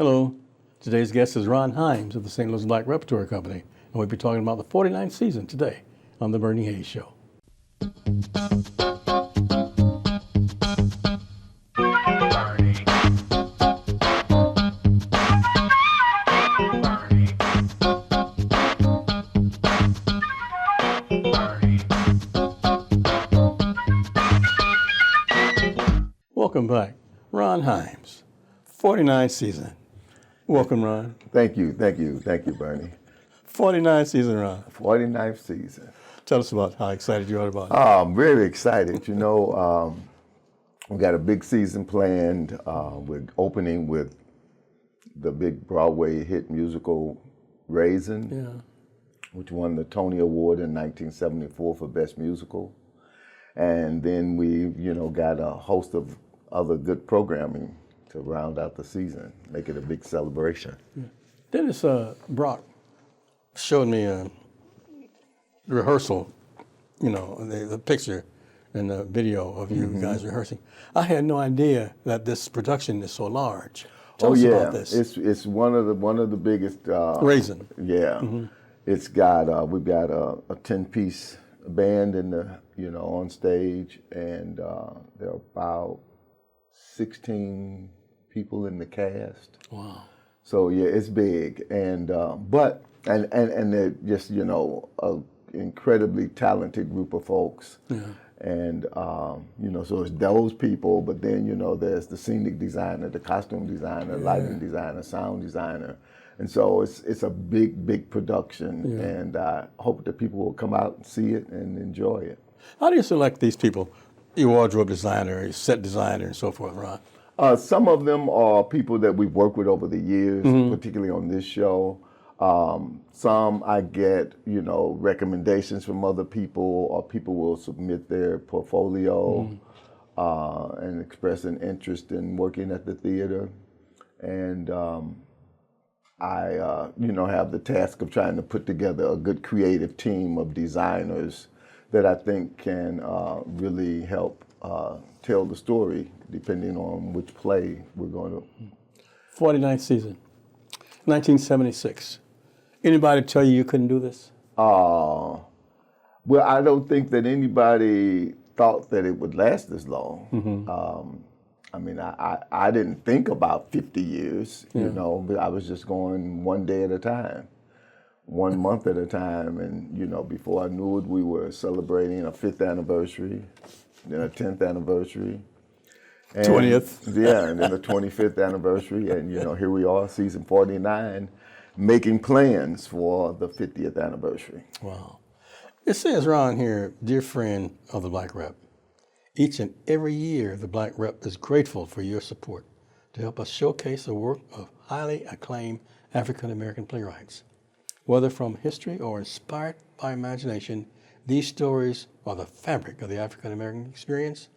Hello. Today's guest is Ron Himes of the St. Louis Black Repertory Company, and we'll be talking about the 49th season today on The Bernie Hayes Show. Welcome back. Ron Himes, 49th season. Welcome, Ron. Thank you, Bernie. 49th season, Ron. 49th season. Tell us about how excited you are about it. I'm very excited. You know, we got a big season planned. We're opening with the big Broadway hit musical Raisin, which won the Tony Award in 1974 for Best Musical. And then we, got a host of other good programming to round out the season, make it a big celebration. Yeah. Dennis Brock showed me a rehearsal, the picture and the video of you guys rehearsing. I had no idea that this production is so large. Tell us about this. It's one of the biggest. Raisin. Yeah, it's got we've got a 10-piece band in the on stage, and there are about 16 people in the cast. Wow. So yeah, it's big, and but they're just a incredibly talented group of folks. Yeah. And so it's those people, but then there's the scenic designer, the costume designer, lighting designer, sound designer, and so it's a big production. Yeah. And I hope that people will come out and see it and enjoy it. How do you select these people? Your wardrobe designer, your set designer, and so forth, Ron? Some of them are people that we've worked with over the years, particularly on this show. Some I get, recommendations from other people, or people will submit their portfolio and express an interest in working at the theater. And I, have the task of trying to put together a good creative team of designers that I think can really help tell the story, depending on which play we're going to. 49th season, 1976. Anybody tell you couldn't do this? Well, I don't think that anybody thought that it would last this long. I mean, I didn't think about 50 years, but I was just going one day at a time, 1 month at a time. And, before I knew it, we were celebrating a 5th anniversary, then a 10th anniversary. And, 20th. Yeah, and then the 25th anniversary. And, here we are, season 49, making plans for the 50th anniversary. Wow. It says, Ron, here, dear friend of the Black Rep, each and every year the Black Rep is grateful for your support to help us showcase the work of highly acclaimed African-American playwrights. Whether from history or inspired by imagination, these stories are the fabric of the African-American experience.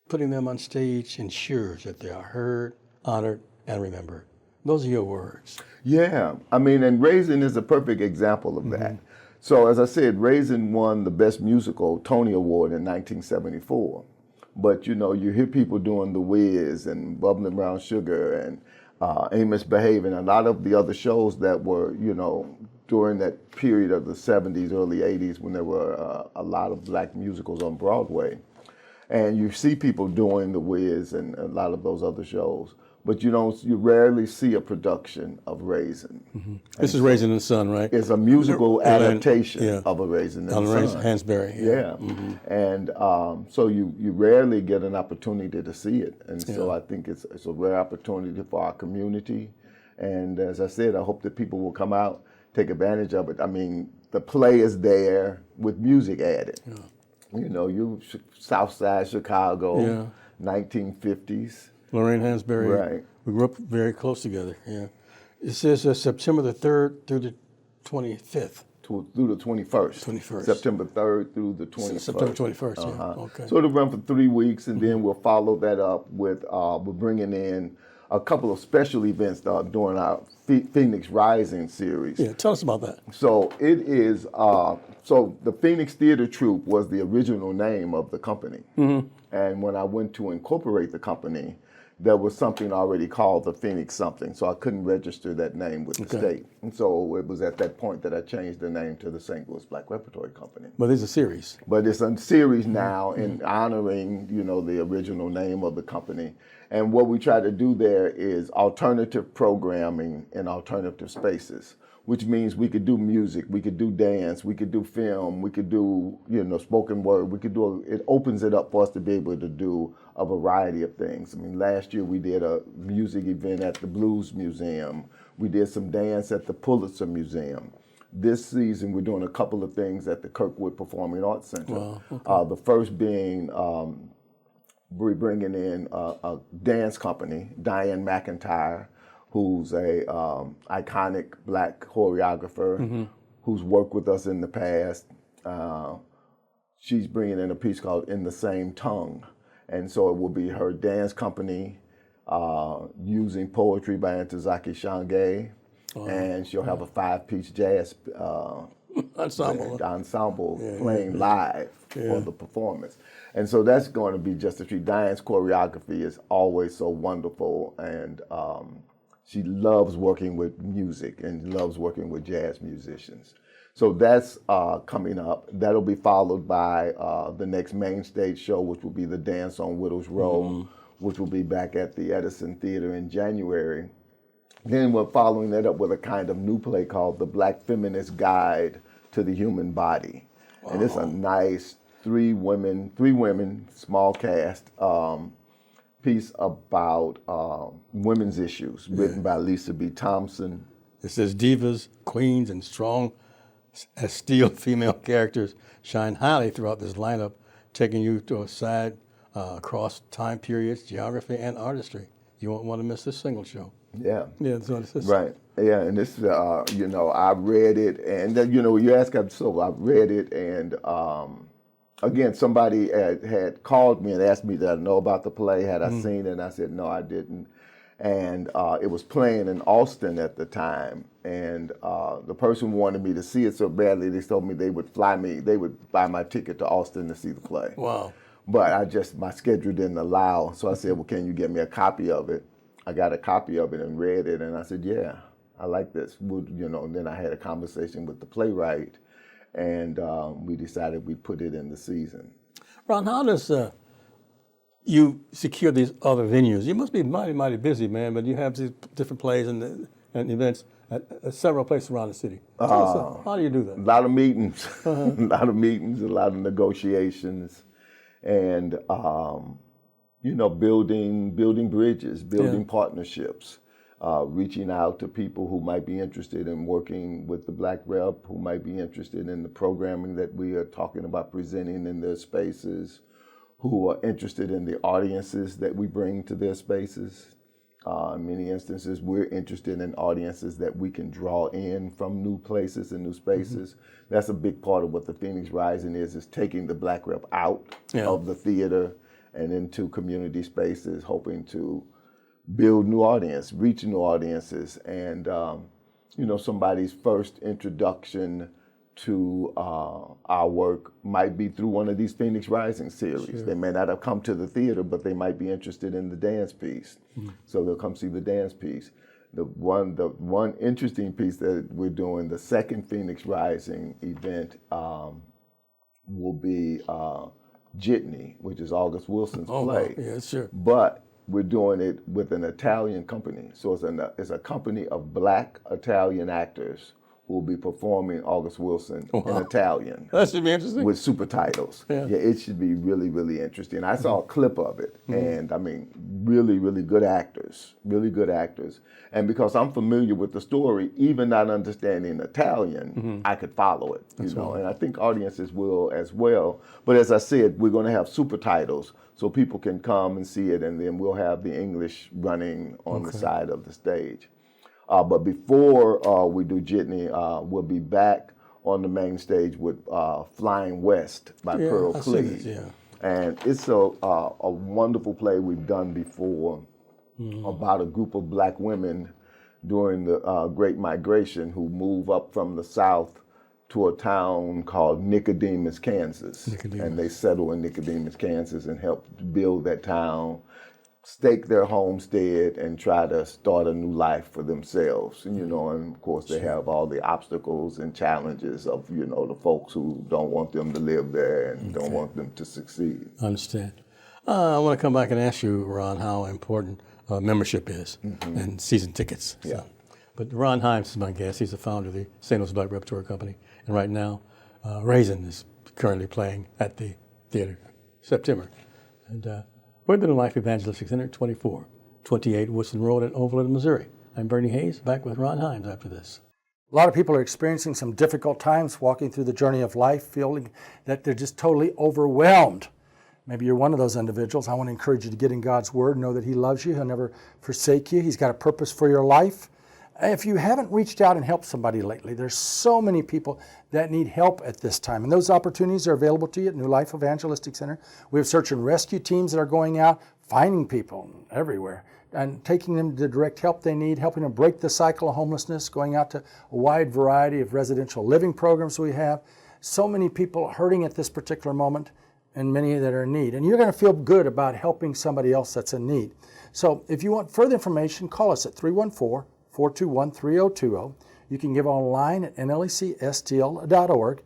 Putting them on stage ensures that they are heard, honored, and remembered. Those are your words. Yeah, I mean, and Raisin is a perfect example of that. So as I said, Raisin won the Best Musical Tony Award in 1974. But you hear people doing The Wiz and Bubbling Brown Sugar and Amos Behaving, a lot of the other shows that were, during that period of the 70s, early 80s, when there were a lot of black musicals on Broadway. And you see people doing The Wiz and a lot of those other shows. But you rarely see a production of Raisin. This is Raisin and Son, right? It's a musical adaptation of A Raisin and Son. Loraine Hansberry. Yeah. And so you rarely get an opportunity to see it. And so I think it's a rare opportunity for our community. And as I said, I hope that people will come out, take advantage of it. I mean, the play is there with music added. You South Side Chicago, 1950s. Loraine Hansberry. Right. We grew up very close together. Yeah. It says September the 3rd through the 25th. Through the 21st. 21st. September 3rd through the 21st. September 21st, yeah. Okay. So it'll run for 3 weeks, and then we'll follow that up with we're bringing in a couple of special events during our Phoenix Rising series. Yeah, tell us about that. So it is, so the Phoenix Theater Troupe was the original name of the company. And when I went to incorporate the company, there was something already called the Phoenix something, so I couldn't register that name with the state. And so it was at that point that I changed the name to the St. Louis Black Repertory Company. But it's a series. But it's a series now in honoring, the original name of the company. And what we try to do there is alternative programming in alternative spaces, which means we could do music, we could do dance, we could do film, we could do, spoken word, it opens it up for us to be able to do a variety of things. I mean, last year we did a music event at the Blues Museum. We did some dance at the Pulitzer Museum. This season we're doing a couple of things at the Kirkwood Performing Arts Center. Wow, okay. The first being we're bringing in a dance company, Diane McIntyre, who's a iconic black choreographer who's worked with us in the past. She's bringing in a piece called In the Same Tongue. And so it will be her dance company using poetry by Ntozake Shange, and she'll have a 5-piece jazz ensemble playing live for the performance. And so that's going to be just a treat. Diane's choreography is always so wonderful, and she loves working with music and loves working with jazz musicians. So that's coming up. That'll be followed by the next main stage show, which will be the Dance on Widows Row, which will be back at the Edison Theater in January. Then we're following that up with a kind of new play called The Black Feminist Guide to the Human Body. Wow. And it's a nice three women, small cast, piece about women's issues, written by Lisa B. Thompson. It says divas, queens, and strong as steel female characters shine highly throughout this lineup, taking you to a side across time periods, geography, and artistry. You won't want to miss this single show. Yeah. Yeah, that's what it says. Right. Yeah, and this, I read it, and you ask, so I read it, and again, somebody had called me and asked me did I know about the play, had I seen it, and I said, no, I didn't. And it was playing in Austin at the time, and the person wanted me to see it so badly, they told me they would buy my ticket to Austin to see the play. Wow. But my schedule didn't allow, so I said, well, can you get me a copy of it? I got a copy of it and read it, and I said, yeah, I like this. And then I had a conversation with the playwright, and we decided we'd put it in the season. Ron, how does you secure these other venues? You must be mighty, mighty busy, man, but you have these different plays and events at several places around the city. How do you do that? A lot of meetings, a lot of negotiations, and building bridges, building partnerships, reaching out to people who might be interested in working with the Black Rep, who might be interested in the programming that we are talking about presenting in their spaces, who are interested in the audiences that we bring to their spaces. In many instances, we're interested in audiences that we can draw in from new places and new spaces. That's a big part of what the Phoenix Rising is taking the Black Rep out of the theater and into community spaces, hoping to build new audience, reach new audiences, and somebody's first introduction to our work might be through one of these Phoenix Rising series. Sure. They may not have come to the theater, but they might be interested in the dance piece. So they'll come see the dance piece. The one interesting piece that we're doing, the second Phoenix Rising event, will be Jitney, which is August Wilson's play. Wow. Yeah, sure. But we're doing it with an Italian company. So it's a company of Black Italian actors who will be performing August Wilson in Italian. That should be interesting. With super titles. Yeah, it should be really, really interesting. I saw a clip of it, and I mean, really, really good actors, And because I'm familiar with the story, even not understanding Italian, I could follow it, and I think audiences will as well. But as I said, we're going to have super titles so people can come and see it, and then we'll have the English running on the side of the stage. But before we do Jitney, we'll be back on the main stage with Flying West by Pearl Cleave. And it's a wonderful play we've done before about a group of Black women during the Great Migration who move up from the South to a town called Nicodemus, Kansas. And they settle in Nicodemus, Kansas and help build that town, stake their homestead and try to start a new life for themselves. And, and of course they have all the obstacles and challenges of, the folks who don't want them to live there and don't want them to succeed. I understand. I want to come back and ask you, Ron, how important membership is and season tickets. Yeah. But Ron Himes is my guest. He's the founder of the St. Louis Black Repertory Company. And right now, Raisin is currently playing at the theater, September. And we're at the New Life Evangelistic Center, 2428 Woodson Road in Overland, Missouri. I'm Bernie Hayes, back with Ron Himes after this. A lot of people are experiencing some difficult times walking through the journey of life, feeling that they're just totally overwhelmed. Maybe you're one of those individuals. I want to encourage you to get in God's Word, know that He loves you. He'll never forsake you. He's got a purpose for your life. If you haven't reached out and helped somebody lately, there's so many people that need help at this time. And those opportunities are available to you at New Life Evangelistic Center. We have search and rescue teams that are going out, finding people everywhere, and taking them to the direct help they need, helping them break the cycle of homelessness, going out to a wide variety of residential living programs we have. So many people hurting at this particular moment, and many that are in need. And you're going to feel good about helping somebody else that's in need. So if you want further information, call us at 314-421-3020. You can give online at nlecstl.org.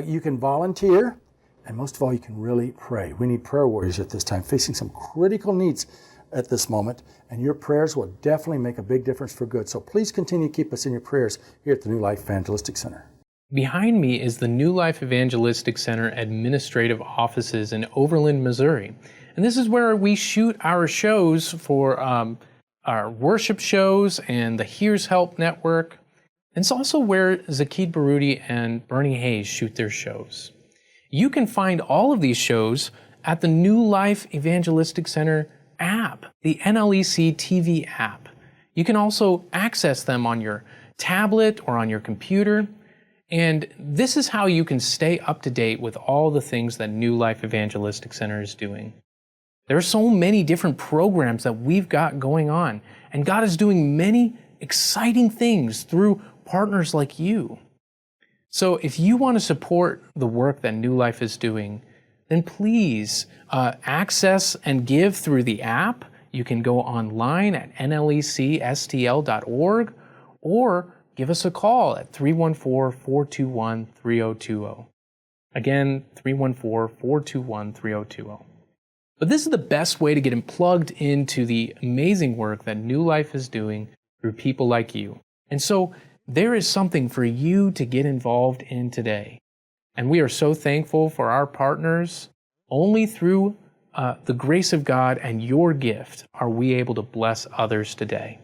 You can volunteer, and most of all, you can really pray. We need prayer warriors at this time, facing some critical needs at this moment, and your prayers will definitely make a big difference for good. So please continue to keep us in your prayers here at the New Life Evangelistic Center. Behind me is the New Life Evangelistic Center administrative offices in Overland, Missouri. And this is where we shoot our shows for our worship shows and the Here's Help Network. And it's also where Zakid Baroudi and Bernie Hayes shoot their shows. You can find all of these shows at the New Life Evangelistic Center app, the NLEC TV app. You can also access them on your tablet or on your computer. And this is how you can stay up to date with all the things that New Life Evangelistic Center is doing. There are so many different programs that we've got going on, and God is doing many exciting things through partners like you. So if you want to support the work that New Life is doing, then please access and give through the app. You can go online at nlecstl.org or give us a call at 314-421-3020. Again, 314-421-3020. But this is the best way to get plugged into the amazing work that New Life is doing through people like you. And so there is something for you to get involved in today. And we are so thankful for our partners. Only through the grace of God and your gift are we able to bless others today.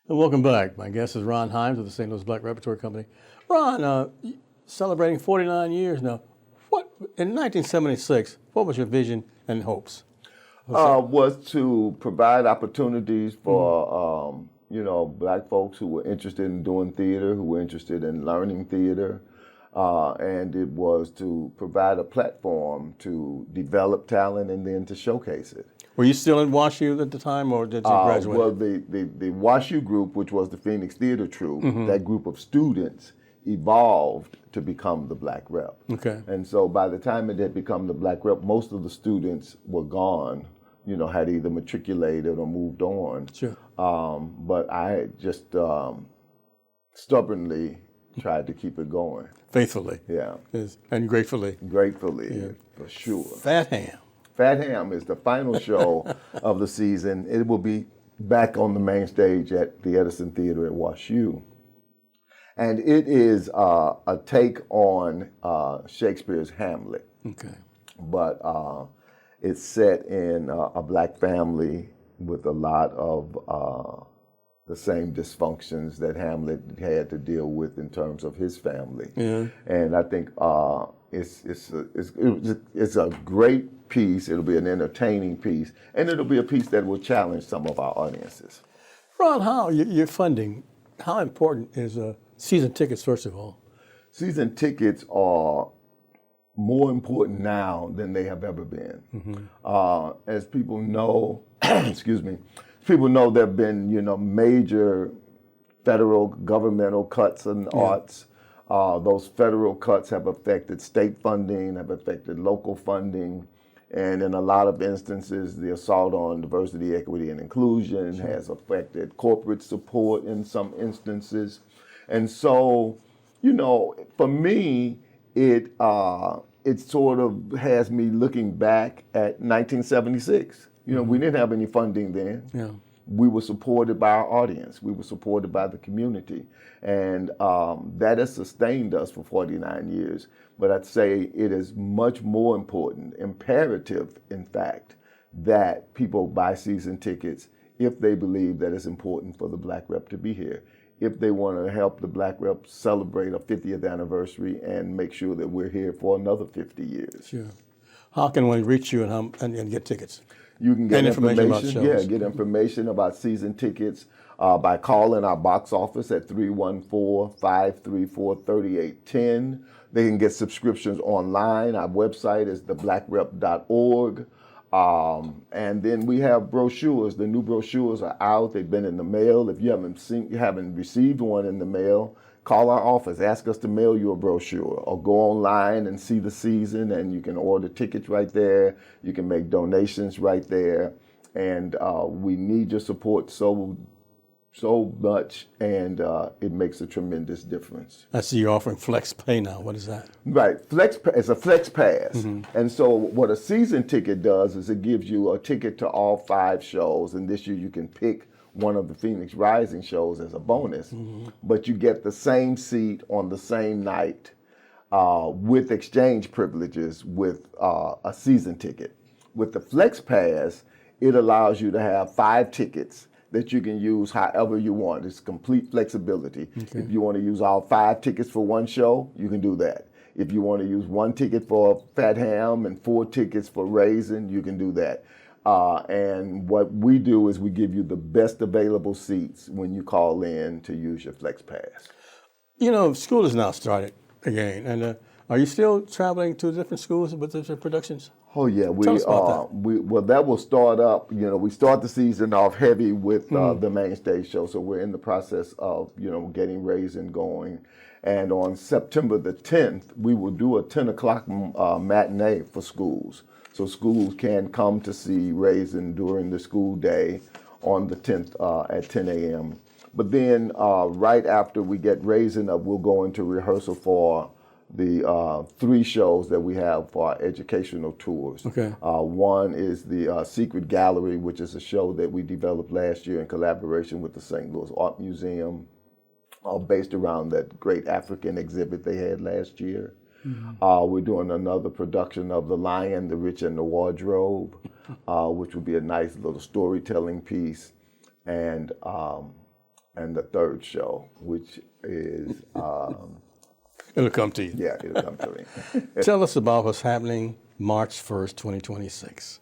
And welcome back. My guest is Ron Himes of the St. Louis Black Repertory Company. Ron, celebrating 49 years now. In 1976, what was your vision and hopes? Was to provide opportunities for black folks who were interested in doing theater, who were interested in learning theater, and it was to provide a platform to develop talent and then to showcase it. Were you still in WashU at the time, or did you graduate? Well, the WashU group, which was the Phoenix Theater Troupe, that group of students evolved to become the Black Rep. Okay. And so by the time it had become the Black Rep, most of the students were gone, had either matriculated or moved on. Sure. But I just stubbornly tried to keep it going. Faithfully. Yeah. And gratefully. Gratefully, for sure. Fat Ham. Fat Ham is the final show of the season. It will be back on the main stage at the Edison Theater at WashU. And it is a take on Shakespeare's Hamlet. Okay. But it's set in a black family with a lot of the same dysfunctions that Hamlet had to deal with in terms of his family. Yeah. And I think it's a great piece. It'll be an entertaining piece, and it'll be a piece that will challenge some of our audiences. Ron, how your funding? How important is season tickets? First of all, season tickets are more important now than they have ever been. As people know, excuse me. People know there have been, major federal governmental cuts in arts. Those federal cuts have affected state funding, have affected local funding, And in a lot of instances, the assault on diversity, equity, and inclusion has affected corporate support in some instances. And so, you know, for me, it sort of has me looking back at 1976. You know, we didn't have any funding then. Yeah. We were supported by our audience. We were supported by the community. And that has sustained us for 49 years. But I'd say it is much more important, imperative, in fact, that people buy season tickets if they believe that it's important for the Black Rep to be here, if they want to help the Black Rep celebrate a 50th anniversary and make sure that we're here for another 50 years. Sure. How can one reach you and get tickets? You can get And information about shows. get information about season tickets by calling our box office at 314-534-3810. They can get subscriptions online. Our website is theblackrep.org. And then we have brochures. The new brochures are out. They've been in the mail. If you haven't received one in the mail, call our office. Ask us to mail you a brochure, or go online and see the season, and you can order tickets right there. You can make donations right there. And we need your support so much, and it makes a tremendous difference. I see you're offering Flex Pay now. What is that? Right, it's a Flex Pass. And so what a season ticket does is it gives you a ticket to all 5 shows, and this year you can pick one of the Phoenix Rising shows as a bonus, but you get the same seat on the same night with exchange privileges with a season ticket. With the Flex Pass, it allows you to have 5 tickets that you can use however you want. It's complete flexibility. Okay. If you want to use all 5 tickets for one show, you can do that. If you want to use 1 ticket for Fat Ham and 4 tickets for Raisin, you can do that. And what we do is we give you the best available seats when you call in to use your Flex Pass. You know, school has now started again, and are you still traveling to different schools with different productions? Oh yeah, Tell us about well, that will start up. You know, we start the season off heavy with the main stage show, so we're in the process of getting Raisin going. And on September the 10th, we will do a 10 o'clock matinee for schools. So schools can come to see Raisin during the school day on the 10th at 10 a.m. But then right after we get Raisin up, we'll go into rehearsal for the 3 shows that we have for our educational tours. Okay. One is the Secret Gallery, which is a show that we developed last year in collaboration with the St. Louis Art Museum, based around that great African exhibit they had last year. Mm-hmm. We're doing another production of The Lion, the Rich, and the Wardrobe, which will be a nice little storytelling piece. And the third show, which is... It'll come to you. Yeah, it'll come to me. Tell us about what's happening March 1st, 2026.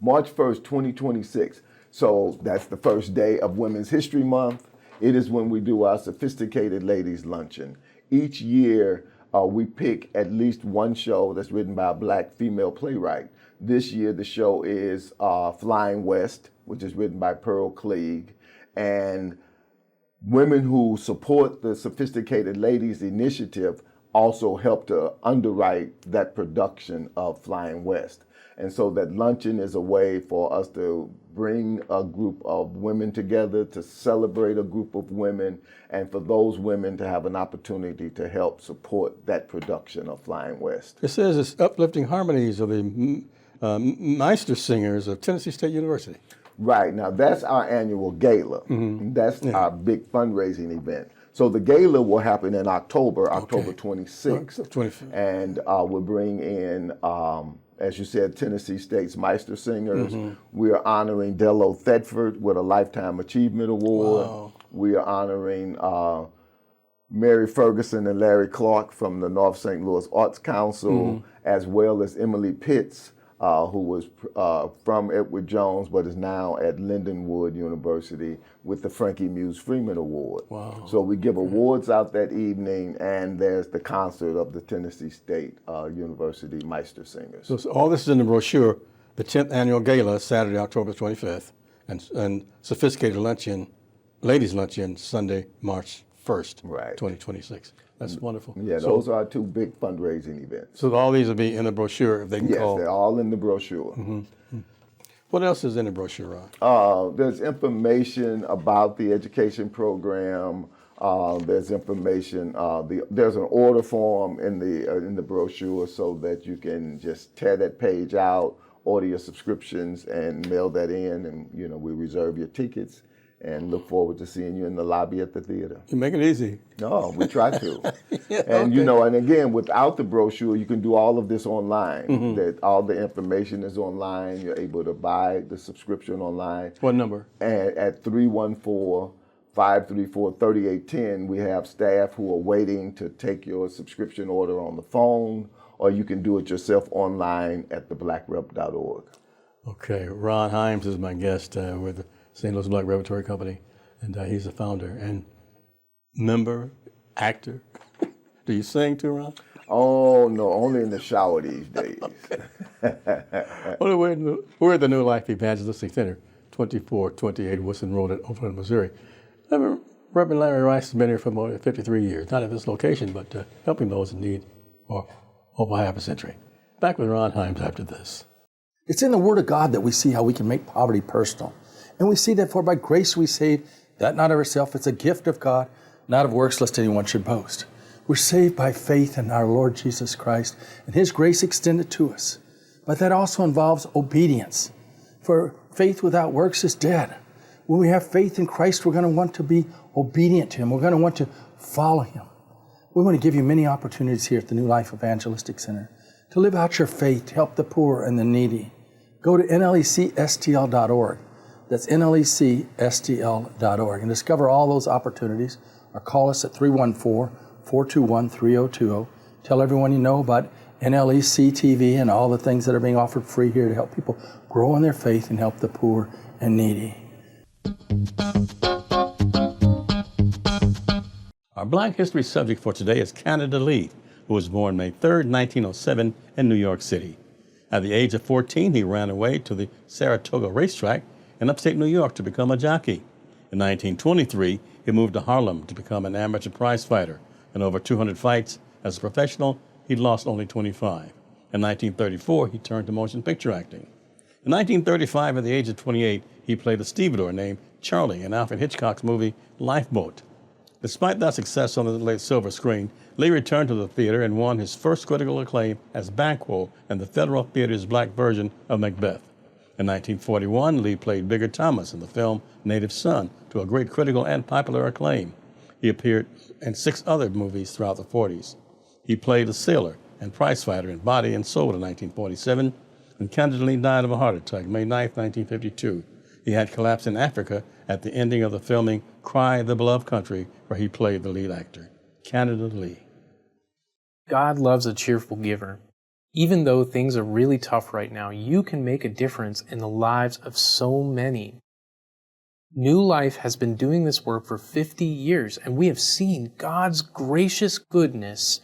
March 1st, 2026. So that's the first day of Women's History Month. It is when we do our Sophisticated Ladies Luncheon. Each year, we pick at least one show that's written by a Black female playwright. This year, the show is Flying West, which is written by Pearl Cleage. And women who support the Sophisticated Ladies Initiative also help to underwrite that production of Flying West. And so that luncheon is a way for us to bring a group of women together, to celebrate a group of women, and for those women to have an opportunity to help support that production of Flying West. It says it's uplifting harmonies of the Meister Singers of Tennessee State University. Right, now that's our annual gala. Mm-hmm. That's our big fundraising event. So the gala will happen in October 26th. And we'll bring in, as you said, Tennessee State's Meister Singers. Mm-hmm. We are honoring Delo Thetford with a Lifetime Achievement Award. Wow. We are honoring Mary Ferguson and Larry Clark from the North St. Louis Arts Council, as well as Emily Pitts, who was from Edward Jones, but is now at Lindenwood University with the Frankie Muse Freeman Award. Wow. So we give awards out that evening, and there's the concert of the Tennessee State University Meister Singers. So all this is in the brochure, the 10th Annual Gala, Saturday, October 25th, and Sophisticated Luncheon, Ladies Luncheon, Sunday, March 1st, Right. 2026. That's wonderful. Yeah, So, those are our two big fundraising events. so all these will be in the brochure if they can Yes, call. they're all in the brochure. What else is in the brochure, Ron? There's information about the education program. There's information. There's an order form in the brochure so that you can just tear that page out, order your subscriptions, and mail that in. And we reserve your tickets and look forward to seeing you in the lobby at the theater. You make it easy. No, we try to. Yeah, And okay. and again, without the brochure, you can do all of this online. That all the information is online. You're able to buy the subscription online. What number? And at 314-534-3810, we have staff who are waiting to take your subscription order on the phone, or you can do it yourself online at theblackrep.org. Okay, Ron Himes is my guest with the St. Louis Black Repertory Company, and he's the founder and member, actor. Do you sing too, Ron? Oh, no, only in the shower these days. Well, we're at the New Life Evangelistic Center, 2428 Wilson Road at Overland, Missouri. Reverend Larry Rice has been here for more than 53 years, not at this location, but helping those in need for over half a century. Back with Ron Himes after this. It's in the Word of God that we see how we can make poverty personal. And we see that for by grace we saved, that not of ourselves, it's a gift of God, not of works, lest anyone should boast. We're saved by faith in our Lord Jesus Christ and His grace extended to us. But that also involves obedience. For faith without works is dead. When we have faith in Christ, we're going to want to be obedient to Him. We're going to want to follow Him. We want to give you many opportunities here at the New Life Evangelistic Center to live out your faith, to help the poor and the needy. Go to nlecstl.org. That's nlecstl.org and discover all those opportunities, or call us at 314-421-3020. Tell everyone you know about NLEC TV and all the things that are being offered free here to help people grow in their faith and help the poor and needy. Our Black History subject for today is Canada Lee, who was born May 3rd, 1907 in New York City. At the age of 14, he ran away to the Saratoga racetrack in upstate New York to become a jockey. In 1923, he moved to Harlem to become an amateur prize fighter. In over 200 fights as a professional, he lost only 25. In 1934, he turned to motion picture acting. In 1935, at the age of 28, he played a stevedore named Charlie in Alfred Hitchcock's movie Lifeboat. Despite that success on the late silver screen, Lee returned to the theater and won his first critical acclaim as Banquo in the Federal Theater's black version of Macbeth. In 1941, Lee played Bigger Thomas in the film Native Son to a great critical and popular acclaim. He appeared in 6 other movies throughout the 40s. He played a sailor and prize fighter in Body and Soul in 1947, and Canada Lee died of a heart attack May 9, 1952. He had collapsed in Africa at the ending of the filming Cry the Beloved Country, where he played the lead actor. Canada Lee. God loves a cheerful giver. Even though things are really tough right now, you can make a difference in the lives of so many. New Life has been doing this work for 50 years, and we have seen God's gracious goodness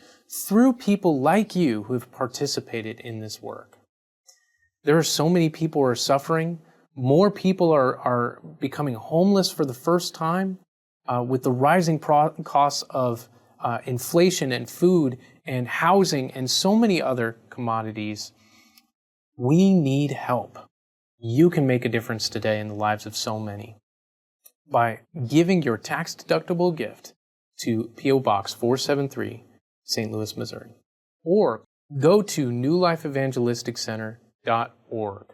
through people like you who have participated in this work. There are so many people who are suffering. More people are becoming homeless for the first time with the rising costs of inflation and food and housing and so many other commodities. We need help. You can make a difference today in the lives of so many by giving your tax-deductible gift to P.O. Box 473, St. Louis, Missouri. Or go to newlifeevangelisticcenter.org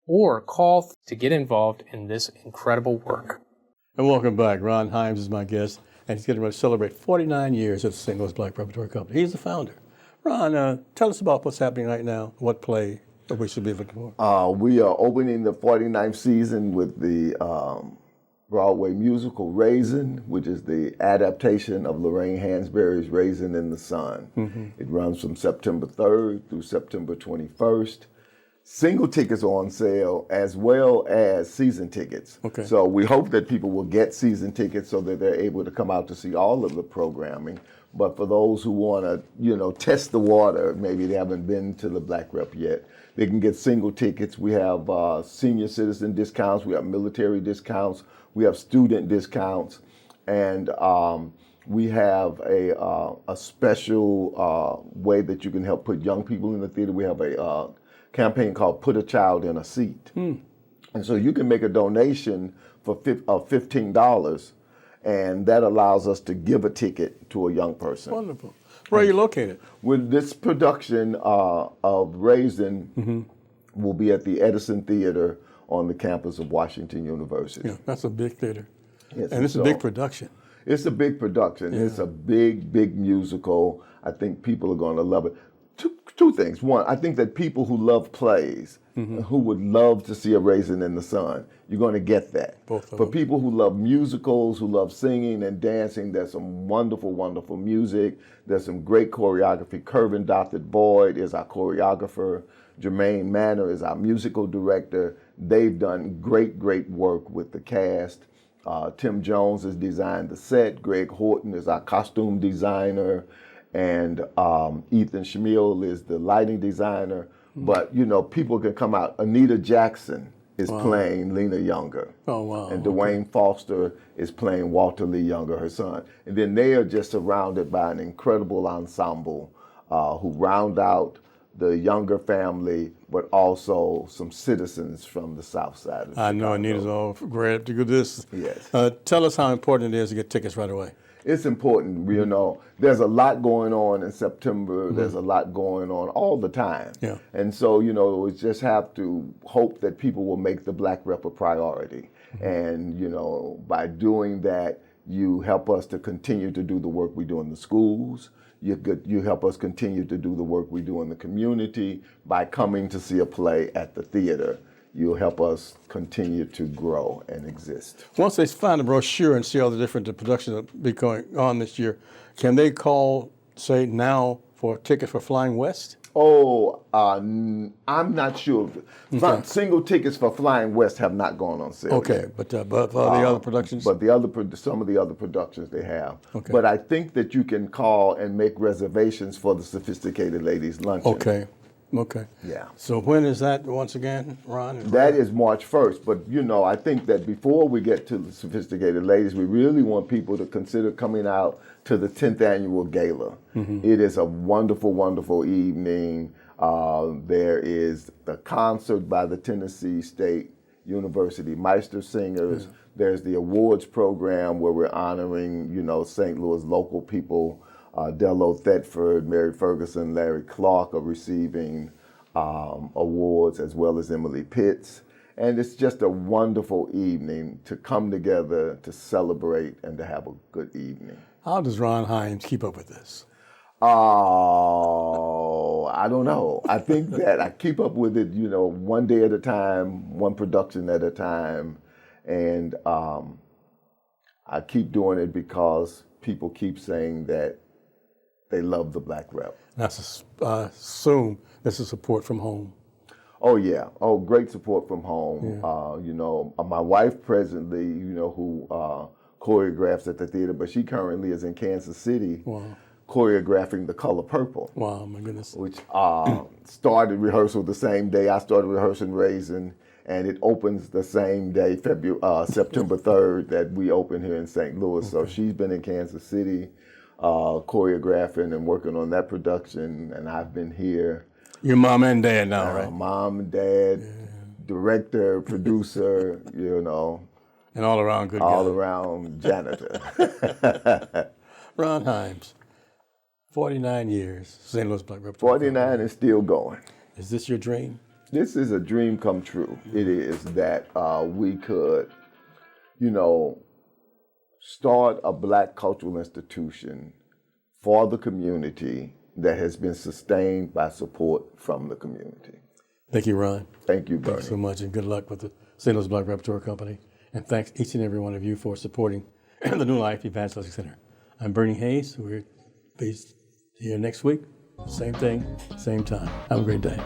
or call to get involved in this incredible work. And welcome back. Ron Himes is my guest, and he's getting ready to celebrate 49 years at the St. Louis Black Repertory Company. He's the founder. Ron, tell us about what's happening right now, what play that we should be looking for. We are opening the 49th season with the Broadway musical Raisin, which is the adaptation of Loraine Hansberry's Raisin in the Sun. It runs from September 3rd through September 21st. Single tickets are on sale as well as season tickets. Okay. So we hope that people will get season tickets so that they're able to come out to see all of the programming. But for those who want to, test the water, maybe they haven't been to the Black Rep yet, they can get single tickets. We have senior citizen discounts. We have military discounts. We have student discounts. And We have a special way that you can help put young people in the theater. We have a campaign called Put a Child in a Seat. And so you can make a donation for $15, and that allows us to give a ticket to a young person. Wonderful. Where are you located? With this production of Raisin will be at the Edison Theater on the campus of Washington University. Yeah, that's a big theater. Yes, And it's a big production. It's a big production. It's a big musical. I think people are going to love it. Two things. One, I think that people who love plays, who would love to see A Raisin in the Sun, you're going to get that. Both of For them. people who love musicals, who love singing and dancing, there's some wonderful music. There's some great choreography. Kervin Dotted Boyd is our choreographer. Jermaine Manor is our musical director. They've done great work with the cast. Tim Jones has designed the set. Greg Horton is our costume designer. And Ethan Schmiel is the lighting designer. But, you know, people can come out. Anita Jackson is playing Lena Younger. Oh, wow. And Dwayne Foster is playing Walter Lee Younger, her son. And then they are just surrounded by an incredible ensemble who round out the Younger family, but also some citizens from the South Side of I know Chicago. Anita's all glad to do this. Yes. Tell us how important it is to get tickets right away. It's important, you know. There's a lot going on in September. There's a lot going on all the time. Yeah. And so, you know, we just have to hope that people will make the Black Rep a priority. And, you know, by doing that, you help us to continue to do the work we do in the schools. You help us continue to do the work we do in the community by coming to see a play at the theater. You'll help us continue to grow and exist. Once they find the brochure and see all the different productions that will be going on this year, can they call, say, now for tickets for Flying West? Oh, I'm not sure. Single tickets for Flying West have not gone on sale. Okay, yet. but for the other productions? But some of the other productions they have. Okay. But I think that you can call and make reservations for the Sophisticated Ladies Luncheon. Okay. Yeah. So when is that once again, Ron? That is March 1st. But, you know, I think that before we get to the Sophisticated Ladies, we really want people to consider coming out to the 10th Annual Gala. It is a wonderful evening. There is the concert by the Tennessee State University Meister Singers. There's the awards program where we're honoring, you know, St. Louis local people. Dello Thetford, Mary Ferguson, Larry Clark are receiving awards, as well as Emily Pitts. And it's just a wonderful evening to come together to celebrate and to have a good evening. How does Ron Himes keep up with this? Oh, I don't know. I think that I keep up with it, you know, one day at a time, one production at a time. And I keep doing it because people keep saying that they love the Black Rep. I assume this is support from home. Oh, yeah. Oh, great support from home. Yeah. You know, my wife presently, you know, who choreographs at the theater, but she currently is in Kansas City choreographing The Color Purple. Wow, my goodness. Which started rehearsal the same day I started rehearsing Raisin, and it opens the same day, September 3rd, that we open here in St. Louis. So she's been in Kansas City choreographing and working on that production, and I've been here. Your mom and dad now, right? Mom and dad, director, producer, you know. And all around good guy. All around janitor. Ron Himes, 49 years, St. Louis Black Repertory 49 and still going. Is this your dream? This is a dream come true. It is that we could, you know, start a Black cultural institution for the community that has been sustained by support from the community. Thank you, Ron. Thank you, Bernie. Thanks so much, and good luck with the St. Louis Black Repertory Company. And thanks each and every one of you for supporting the New Life Evangelistic Center. I'm Bernie Hayes. We're based here next week. Same thing, same time. Have a great day.